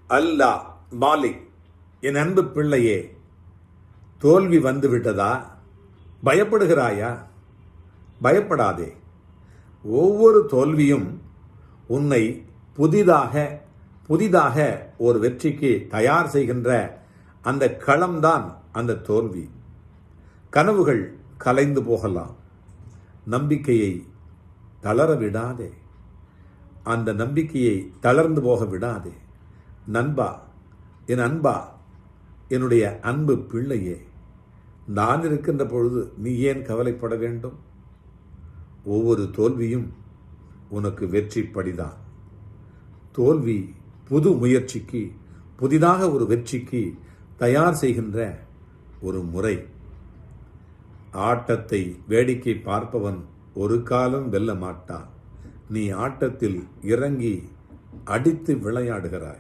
அல்லா மாலிக், என் அன்பு பிள்ளையே, தோல்வி வந்துவிட்டதா? பயப்படுகிறாயா? பயப்படாதே. ஒவ்வொரு தோல்வியும் உன்னை புதிதாக ஒரு வெற்றிக்கு தயார் செய்கின்ற அந்த களம்தான் அந்த தோல்வி. கனவுகள் கலைந்து போகலாம். நம்பிக்கையை தளர விடாதே. அந்த நம்பிக்கையை தளர்ந்து போக விடாதே. நண்பா, என் அன்பா, என்னுடைய அன்பு பிள்ளையே, நான் இருக்கின்ற பொழுது நீ ஏன் கவலைப்பட வேண்டும்? ஒவ்வொரு தோல்வியும் உனக்கு வெற்றி படிதான். தோல்வி புது முயற்சிக்கு, புதிதாக ஒரு வெற்றிக்கு தயார் செய்கின்ற ஒரு முறை. ஆட்டத்தை வேடிக்கை பார்ப்பவன் ஒரு காலம் வெல்ல மாட்டான். நீ ஆட்டத்தில் இறங்கி அடித்து விளையாடுகிறாய்.